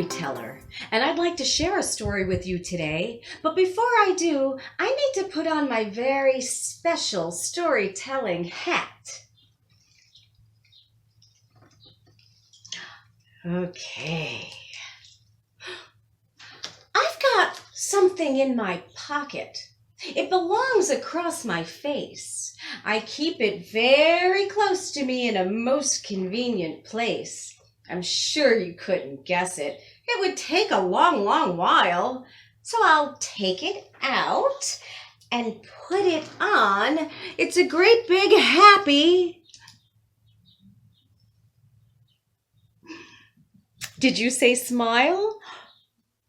storyteller, and I'd like to share a story with you today. But before I do, I need to put on my very special storytelling hat. Okay. I've got something in my pocket. It belongs across my face. I keep it very close to me in a most convenient place. I'm sure you couldn't guess it. It would take a long, long while. So I'll take it out and put it on. It's a great big happy. Did you say smile?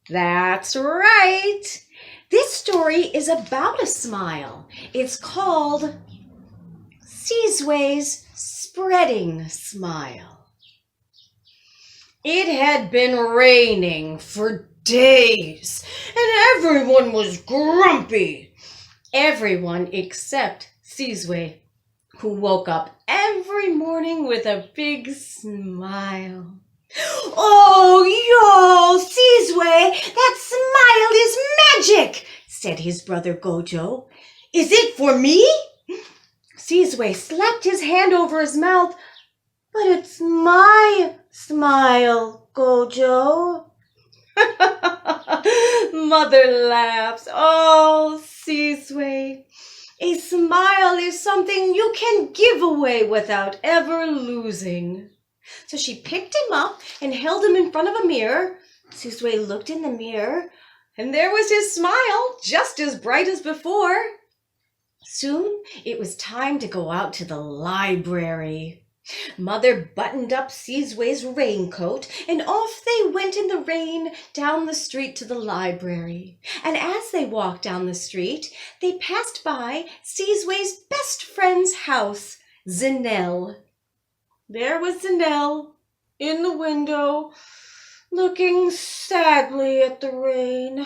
That's right. This story is about a smile. It's called Sizwe's Spreading Smile. It had been raining for days, and everyone was grumpy. Everyone except Sizwe, who woke up every morning with a big smile. "Oh, yo, Sizwe, that smile is magic," said his brother Gojo. "Is it for me?" Sizwe slapped his hand over his mouth. "But it's my smile, Gojo." Mother laughs. "Oh, Sizwe, a smile is something you can give away without ever losing." So she picked him up and held him in front of a mirror. Sizwe looked in the mirror, and there was his smile, just as bright as before. Soon it was time to go out to the library. Mother buttoned up Sizwe's raincoat, and off they went in the rain down the street to the library. And as they walked down the street, they passed by Sizwe's best friend's house, Zanelle. There was Zanelle in the window, looking sadly at the rain.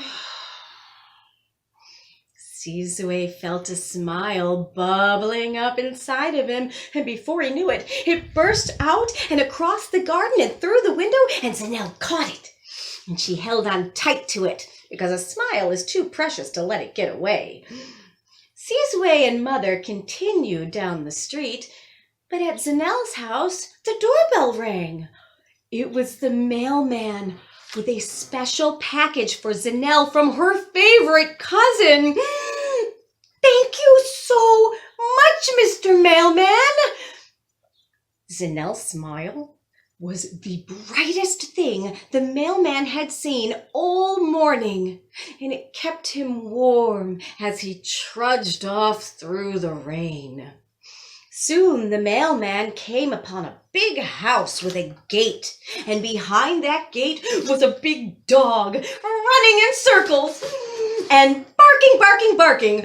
Sizwe felt a smile bubbling up inside of him, and before he knew it, it burst out and across the garden and through the window, and Zanelle caught it. And she held on tight to it, because a smile is too precious to let it get away. Sizwe and Mother continued down the street, but at Zanelle's house, the doorbell rang. It was the mailman with a special package for Zanelle from her favorite cousin. "Thank you so much, Mr. Mailman." Zanelle's smile was the brightest thing the mailman had seen all morning, and it kept him warm as he trudged off through the rain. Soon the mailman came upon a big house with a gate, and behind that gate was a big dog running in circles and barking, barking, barking.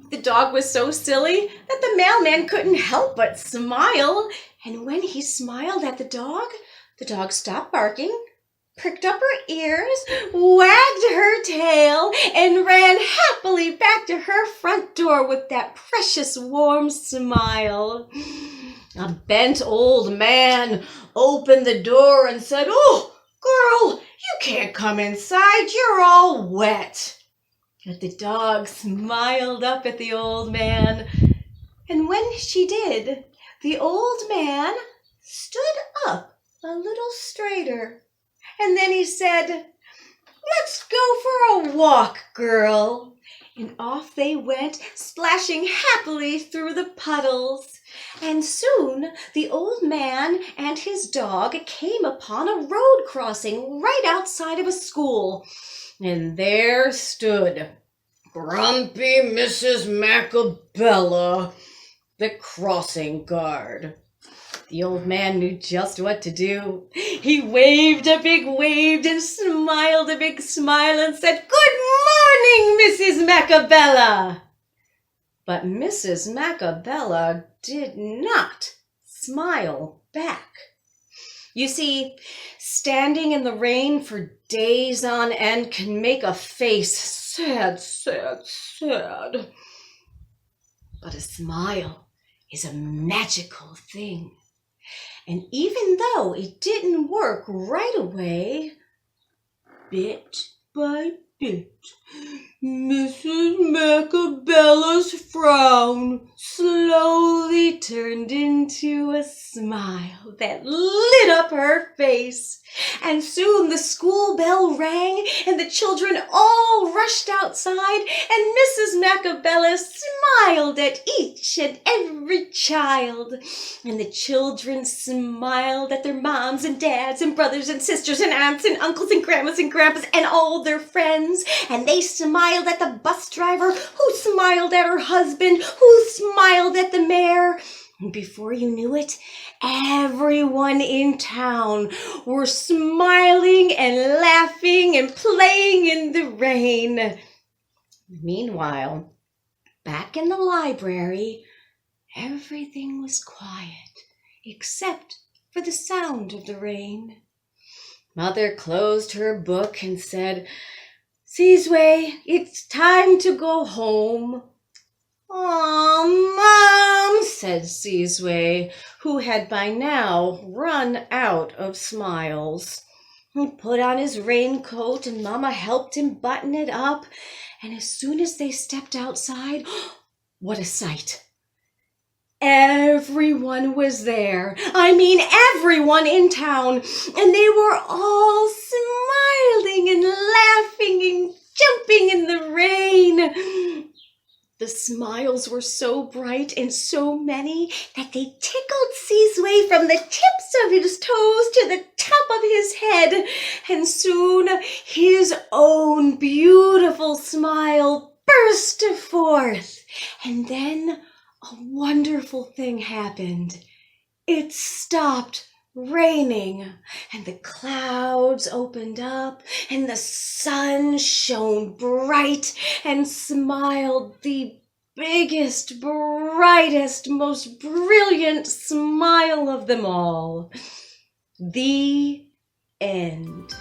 The dog was so silly that the mailman couldn't help but smile, and when he smiled at the dog stopped barking, pricked up her ears, wagged her tail, and ran happily back to her front door with that precious warm smile. A bent old man opened the door and said, "Oh, girl, you can't come inside. You're all wet." But the dog smiled up at the old man, and when she did, the old man stood up a little straighter. And then he said, "Let's go for a walk, girl." And off they went, splashing happily through the puddles. And soon the old man and his dog came upon a road crossing right outside of a school. And there stood grumpy Mrs. Macabella, the crossing guard. The old man knew just what to do. He waved a big wave and smiled a big smile and said, "Good morning, Mrs. Macabella." But Mrs. Macabella did not smile back. You see, standing in the rain for days on end can make a face sad, sad, sad. But a smile is a magical thing. And even though it didn't work right away, bit by bit, Mrs. Macabella's frown slowly turned into a smile that lit up her face. And soon the school bell rang and the children all rushed outside, and Mrs. Macabella smiled at each and every child. And the children smiled at their moms and dads and brothers and sisters and aunts and uncles and grandmas and grandpas and all their friends. And they smiled at the bus driver, who smiled at her husband, who smiled at the mayor. And before you knew it, everyone in town were smiling and laughing and playing in the rain. Meanwhile, back in the library, everything was quiet except for the sound of the rain. Mother closed her book and said, "Sizwe, it's time to go home." "Aw, Mom," said Sizwe, who had by now run out of smiles. He put on his raincoat and Mama helped him button it up. And as soon as they stepped outside, what a sight! Everyone was there. I mean, everyone in town. And they were all smiling and laughing and jumping in the rain. The smiles were so bright and so many that they tickled Sizwe from the tips of his toes to the top of his head. And soon his own beautiful smile burst forth. And then a wonderful thing happened. It stopped raining, and the clouds opened up, and the sun shone bright and smiled the biggest, brightest, most brilliant smile of them all. The end.